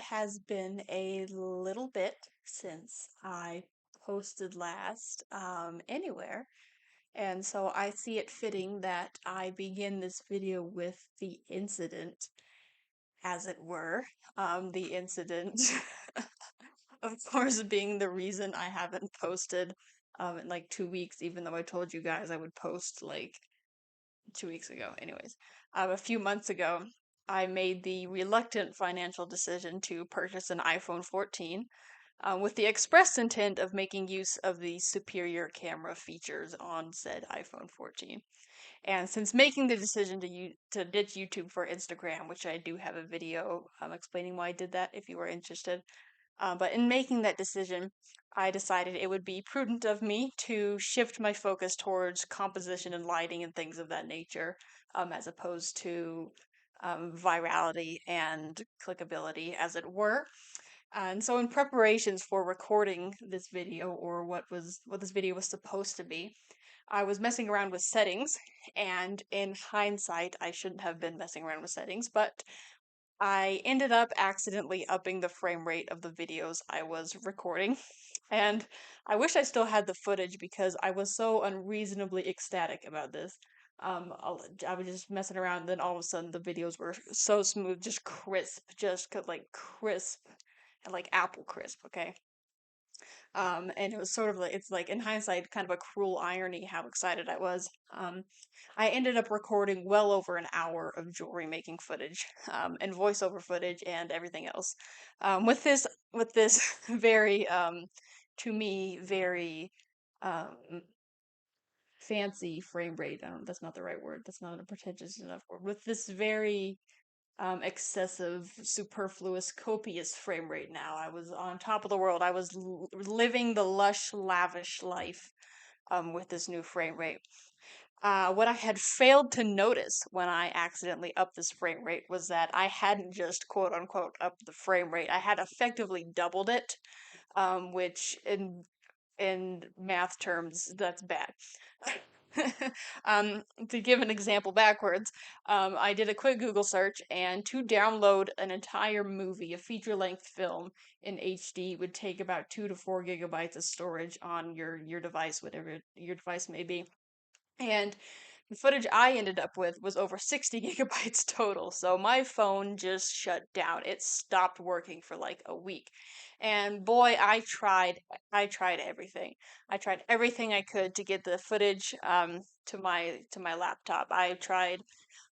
has been a little bit since I posted last anywhere, and so I see it fitting that I begin this video with the incident, as it were. The incident, of course, being the reason I haven't posted in like 2 weeks, even though I told you guys I would post like 2 weeks ago. Anyways, a few months ago, I made the reluctant financial decision to purchase an iPhone 14 with the express intent of making use of the superior camera features on said iPhone 14. And since making the decision to ditch YouTube for Instagram, which I do have a video explaining why I did that if you are interested, but in making that decision, I decided it would be prudent of me to shift my focus towards composition and lighting and things of that nature, as opposed to virality and clickability, as it were. And so, in preparations for recording this video, or what this video was supposed to be, I was messing around with settings, and in hindsight, I shouldn't have been messing around with settings, but I ended up accidentally upping the frame rate of the videos I was recording. And I wish I still had the footage because I was so unreasonably ecstatic about this. I was just messing around, and then all of a sudden the videos were so smooth, just crisp, like crisp, and like apple crisp, okay? And it was sort of like, it's like in hindsight, kind of a cruel irony how excited I was. I ended up recording well over an hour of jewelry making footage, and voiceover footage and everything else. With this very, to me, very um, fancy frame rate. I don't, that's not the right word. That's not a pretentious enough word. With this very excessive, superfluous, copious frame rate now. I was on top of the world. I was living the lush, lavish life with this new frame rate. What I had failed to notice when I accidentally upped this frame rate was that I hadn't just quote unquote upped the frame rate. I had effectively doubled it, which in math terms, that's bad. To give an example backwards, I did a quick Google search, and to download an entire movie, a feature-length film in HD, would take about 2 to 4 gigabytes of storage on your device, whatever your device may be. And the footage I ended up with was over 60 gigabytes total. So my phone just shut down. It stopped working for like a week. And boy, I tried everything. I tried everything I could to get the footage to my laptop. I tried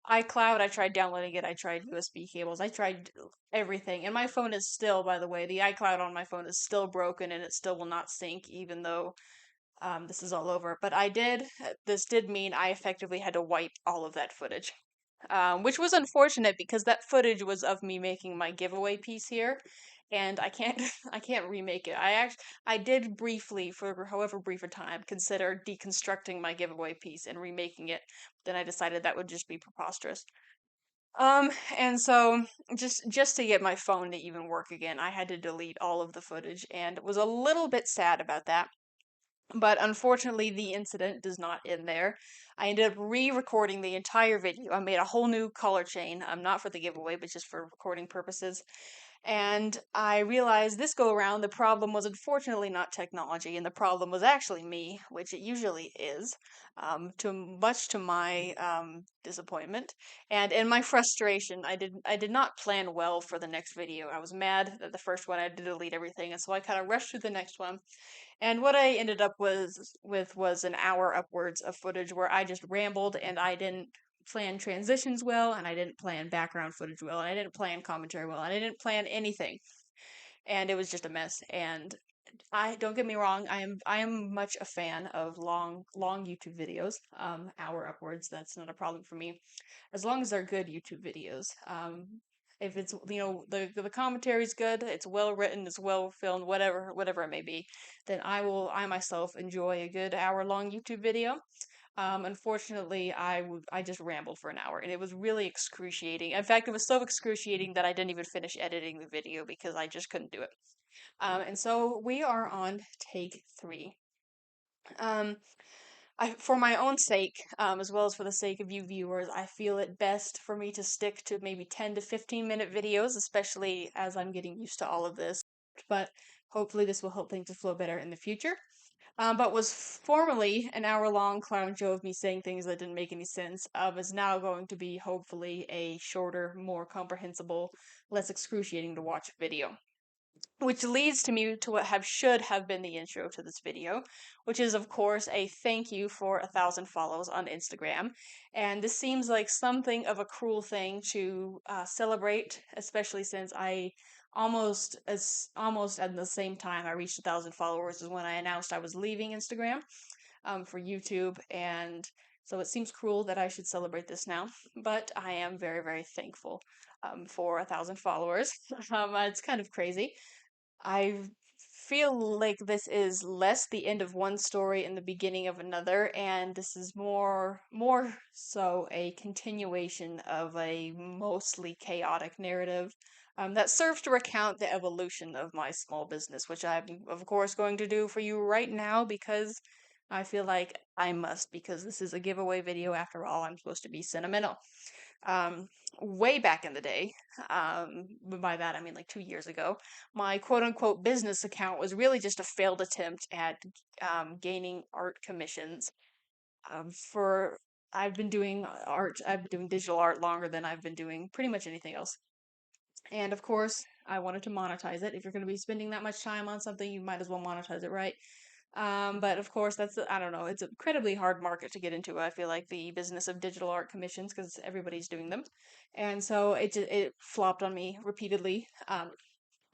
iCloud, I tried downloading it, I tried USB cables, I tried everything. And my phone is still, by the way, the iCloud on my phone is still broken and it still will not sync even though this is all over. But this did mean I effectively had to wipe all of that footage. Which was unfortunate because that footage was of me making my giveaway piece here, and I can't I can't remake it. I did briefly, for however brief a time, consider deconstructing my giveaway piece and remaking it. Then I decided that would just be preposterous. And so just to get my phone to even work again, I had to delete all of the footage and was a little bit sad about that. But unfortunately, the incident does not end there. I ended up re-recording the entire video. I made a whole new color chain, not for the giveaway, but just for recording purposes. And I realized this go around, the problem was unfortunately not technology, and the problem was actually me, which it usually is, much to my disappointment. And in my frustration, I did not plan well for the next video. I was mad that the first one I had to delete everything, and so I kind of rushed through the next one. And what I ended up was an hour upwards of footage where I just rambled and I didn't plan transitions well, and I didn't plan background footage well, and I didn't plan commentary well, and I didn't plan anything. And it was just a mess. And I don't get me wrong, I am much a fan of long YouTube videos, hour upwards. That's not a problem for me, as long as they're good YouTube videos. If it's the commentary's good, it's well written, it's well filmed, whatever it may be, then I myself enjoy a good hour long YouTube video. Unfortunately, I just rambled for an hour, and it was really excruciating. In fact, it was so excruciating that I didn't even finish editing the video because I just couldn't do it. And so we are on take 3. Um, For my own sake, as well as for the sake of you viewers, I feel it best for me to stick to maybe 10 to 15-minute videos, especially as I'm getting used to all of this. But hopefully, this will help things to flow better in the future. But was formerly an hour-long clown show of me saying things that didn't make any sense, is now going to be hopefully a shorter, more comprehensible, less excruciating to watch video. Which leads to me to what should have been the intro to this video, which is of course a thank you for 1,000 follows on Instagram. And this seems like something of a cruel thing to celebrate, especially since I almost at the same time I reached 1,000 followers is when I announced I was leaving Instagram for YouTube, and so it seems cruel that I should celebrate this now, but I am very, very thankful for 1,000 followers. It's kind of crazy. I feel like this is less the end of one story and the beginning of another, and this is more so a continuation of a mostly chaotic narrative that serves to recount the evolution of my small business, which I'm of course going to do for you right now because I feel like I must, because this is a giveaway video after all. I'm supposed to be sentimental. Um, Way back in the day, by that I mean like 2 years ago, my quote unquote business account was really just a failed attempt at gaining art commissions. For I've been doing art, I've been doing digital art longer than I've been doing pretty much anything else. And of course, I wanted to monetize it. If you're going to be spending that much time on something, you might as well monetize it, right? But of course, I don't know, it's an incredibly hard market to get into. I feel like the business of digital art commissions because everybody's doing them. And so it flopped on me repeatedly.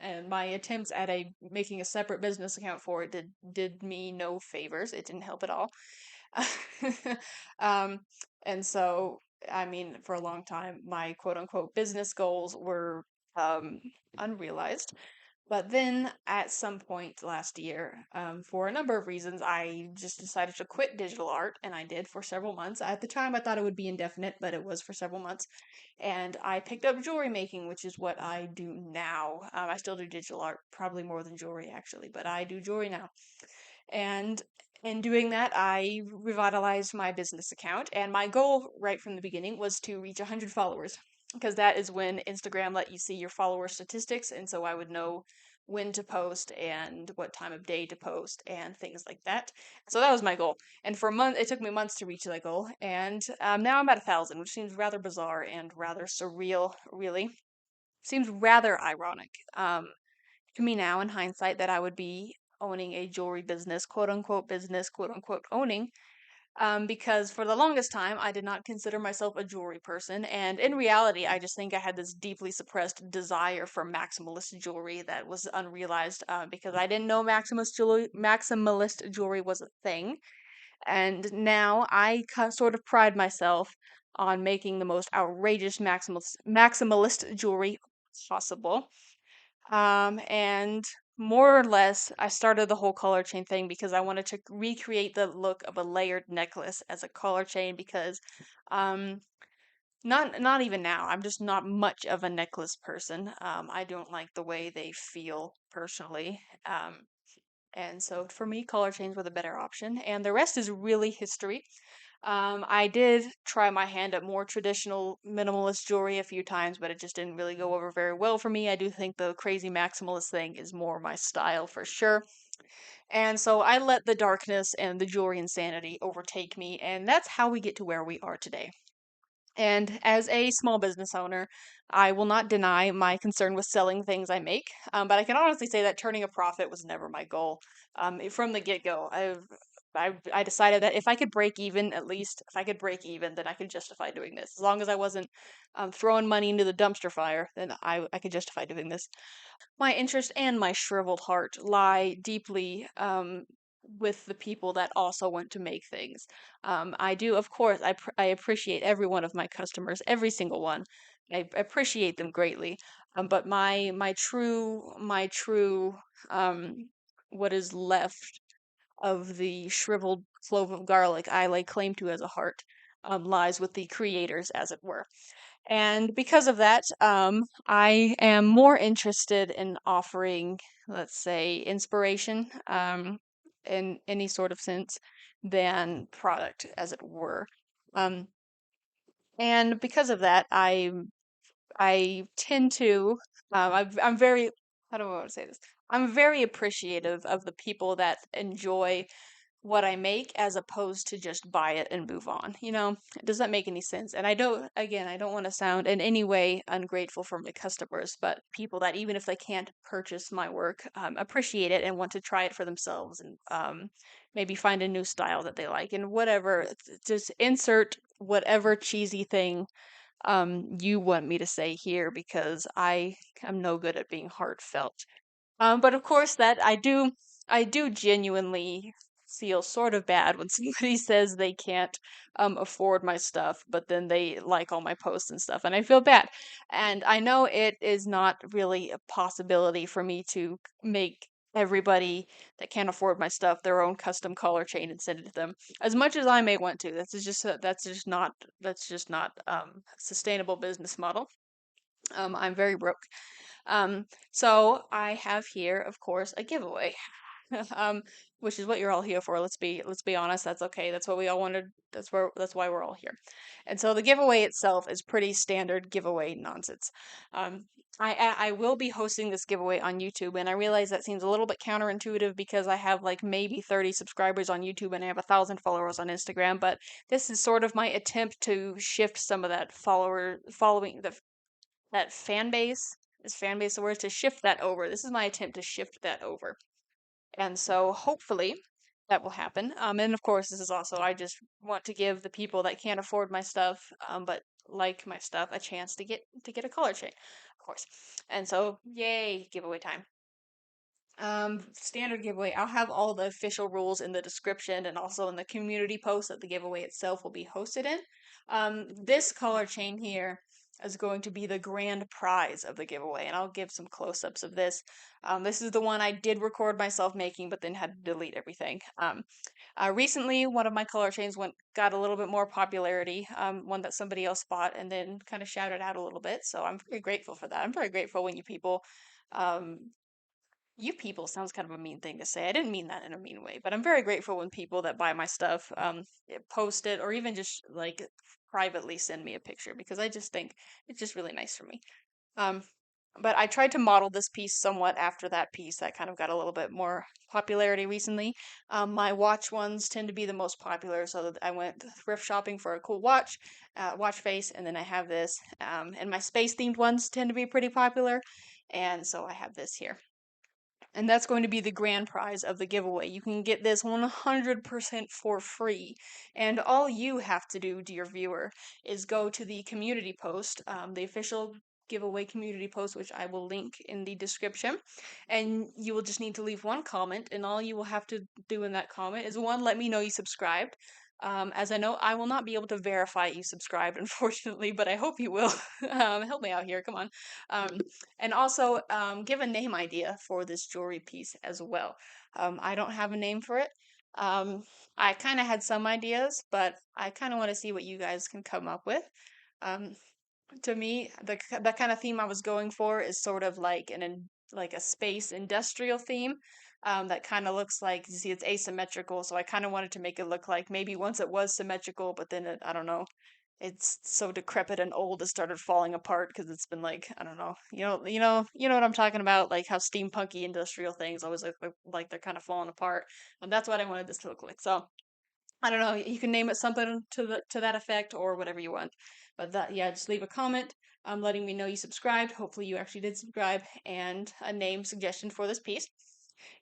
And my attempts at making a separate business account for it did me no favors. It didn't help at all. um, and so, I mean, for a long time, my quote unquote business goals were um, unrealized. But then at some point last year, for a number of reasons, I just decided to quit digital art, and I did for several months. At the time, I thought it would be indefinite, but it was for several months. And I picked up jewelry making, which is what I do now. I still do digital art, probably more than jewelry, actually, but I do jewelry now. And in doing that, I revitalized my business account. And my goal right from the beginning was to reach 100 followers because that is when Instagram let you see your follower statistics. And so I would know when to post and what time of day to post and things like that. So that was my goal. And for a month, it took me months to reach that goal. And now I'm at 1,000, which seems rather bizarre and rather surreal, really. Seems rather ironic. To me now in hindsight that I would be owning a jewelry business, quote unquote owning, because for the longest time I did not consider myself a jewelry person, and in reality, I just think I had this deeply suppressed desire for maximalist jewelry that was unrealized because I didn't know maximalist jewelry was a thing, and now I sort of pride myself on making the most outrageous maximalist jewelry possible. And more or less, I started the whole collar chain thing because I wanted to recreate the look of a layered necklace as a collar chain because um not even now. I'm just not much of a necklace person. I don't like the way they feel personally. And so for me, collar chains were the better option, and the rest is really history. I did try my hand at more traditional minimalist jewelry a few times, but it just didn't really go over very well for me. I do think the crazy maximalist thing is more my style for sure. And so I let the darkness and the jewelry insanity overtake me, and that's how we get to where we are today. And as a small business owner, I will not deny my concern with selling things I make, but I can honestly say that turning a profit was never my goal. From the get-go, I decided that if I could break even, at least if I could break even, then I could justify doing this. As long as I wasn't throwing money into the dumpster fire, then I could justify doing this. My interest and my shriveled heart lie deeply with the people that also want to make things. I do, of course, I appreciate every one of my customers, every single one. I appreciate them greatly. But my true, um, what is left of the shriveled clove of garlic I lay claim to as a heart, lies with the creators, as it were. And because of that, I am more interested in offering, let's say, inspiration, in any sort of sense than product, as it were. Um, and because of that, I tend to I'm very, how do I want to say this? I'm very appreciative of the people that enjoy what I make as opposed to just buy it and move on. Does that make any sense? And I don't want to sound in any way ungrateful for my customers, but people that even if they can't purchase my work, appreciate it and want to try it for themselves and maybe find a new style that they like and whatever. Just insert whatever cheesy thing you want me to say here because I am no good at being heartfelt. But of course that I do genuinely feel sort of bad when somebody says they can't afford my stuff, but then they like all my posts and stuff, and I feel bad. And I know it is not really a possibility for me to make everybody that can't afford my stuff their own custom collar chain and send it to them. As much as I may want to, that's just not sustainable business model. I'm very broke. So I have here, of course, a giveaway, um, which is what you're all here for. Let's be honest. That's okay. That's what we all wanted. That's why we're all here. And so the giveaway itself is pretty standard giveaway nonsense. Um, I will be hosting this giveaway on YouTube, and I realize that seems a little bit counterintuitive because I have like maybe 30 subscribers on YouTube and I have 1,000 followers on Instagram. But this is sort of my attempt to shift some of that following that fan base the word to shift that over. This is my attempt to shift that over. And so hopefully that will happen. And of course, this is also, I just want to give the people that can't afford my stuff, but like my stuff, a chance to get a collar chain, of course. And so, yay, giveaway time. Standard giveaway. I'll have all the official rules in the description and also in the community post that the giveaway itself will be hosted in. This collar chain here is going to be the grand prize of the giveaway, and I'll give some close-ups of this. This is the one I did record myself making, but then had to delete everything. Recently, one of my collar chains got a little bit more popularity. One that somebody else bought and then kind of shouted out a little bit. So I'm very grateful for that. I'm very grateful when um, you people sounds kind of a mean thing to say. I didn't mean that in a mean way, but I'm very grateful when people that buy my stuff post it or even just like privately send me a picture because I just think it's just really nice for me. Um, but I tried to model this piece somewhat after that piece that kind of got a little bit more popularity recently. My watch ones tend to be the most popular, so that I went thrift shopping for a cool watch face, and then I have this. And my space themed ones tend to be pretty popular, and so I have this here. And that's going to be the grand prize of the giveaway. You can get this 100% for free. And all you have to do, dear viewer, is go to the community post, the official giveaway community post, which I will link in the description. And you will just need to leave one comment. And all you will have to do in that comment is one, let me know you subscribed. As I know, I will not be able to verify you subscribed, unfortunately, but I hope you will. Help me out here, come on. And also, give a name idea for this jewelry piece as well. I don't have a name for it. Um, I kind of had some ideas, but I kind of want to see what you guys can come up with. Um, to me, the kind of theme I was going for is sort of like like a space industrial theme. That kind of looks like, you see, it's asymmetrical, so I kind of wanted to make it look like maybe once it was symmetrical, but then I don't know, it's so decrepit and old it started falling apart because it's been like, I don't know, you know what I'm talking about, like how steampunky industrial things always look like they're kind of falling apart, and that's what I wanted this to look like. So I don't know. You can name it something to that effect or whatever you want. But that, yeah, just leave a comment letting me know you subscribed. Hopefully you actually did subscribe, and a name suggestion for this piece.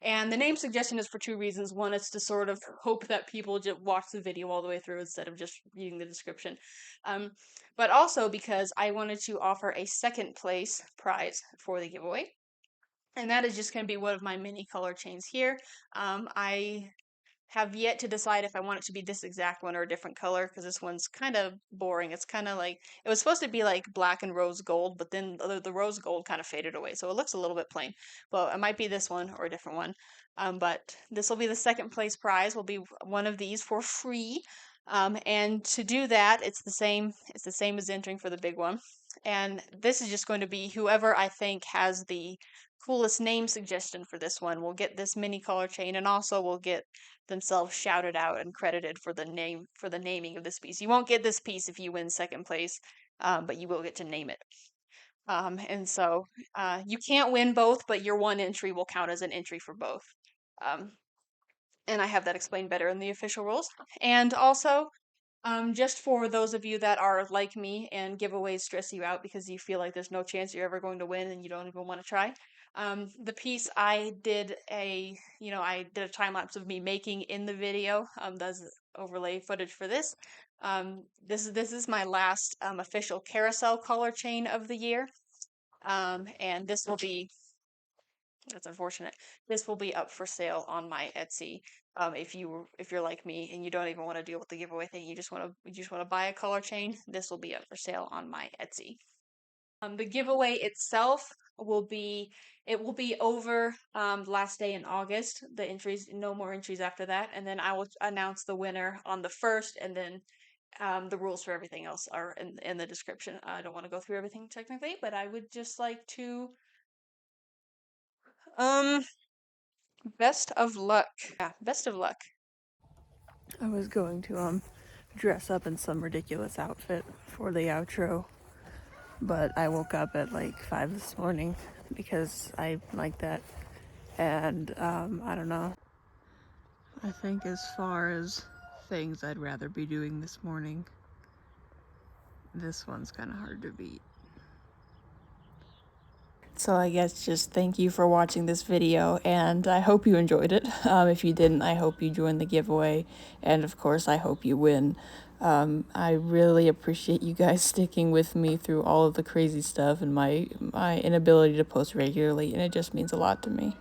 And the name suggestion is for two reasons. One is to sort of hope that people just watch the video all the way through instead of just reading the description. Um, but also because I wanted to offer a second place prize for the giveaway. And that is just going to be one of my mini color chains here. I have yet to decide if I want it to be this exact one or a different color because this one's kind of boring. It's kind of like, it was supposed to be like black and rose gold, but then the rose gold kind of faded away. So it looks a little bit plain. Well, it might be this one or a different one. But this will be the second place prize, will be one of these for free. And to do that, it's the same as entering for the big one. And this is just going to be whoever I think has the coolest name suggestion for this one will get this mini collar chain, and also will get themselves shouted out and credited for the naming of this piece. You won't get this piece if you win second place, but you will get to name it. And so you can't win both, but your one entry will count as an entry for both. Um, and I have that explained better in the official rules. And also, just for those of you that are like me and giveaways stress you out because you feel like there's no chance you're ever going to win and you don't even want to try. The piece I did I did a time lapse of me making in the video. Does overlay footage for this. This is my last official carousel collar chain of the year. And this will be that's unfortunate. This will be up for sale on my Etsy. If you're like me and you don't even want to deal with the giveaway thing, you just want to buy a collar chain, this will be up for sale on my Etsy. The giveaway itself will be over last day in August. The entries, no more entries after that, and then I will announce the winner on the 1st, and then the rules for everything else are in the description. I don't want to go through everything technically, but I would just like to best of luck. Yeah, best of luck. I was going to dress up in some ridiculous outfit for the outro, but I woke up at like 5 this morning because I like that, and I don't know. I think as far as things I'd rather be doing this morning, this one's kind of hard to beat. So I guess just thank you for watching this video, and I hope you enjoyed it. If you didn't, I hope you join the giveaway, and of course I hope you win. I really appreciate you guys sticking with me through all of the crazy stuff and my inability to post regularly, and it just means a lot to me.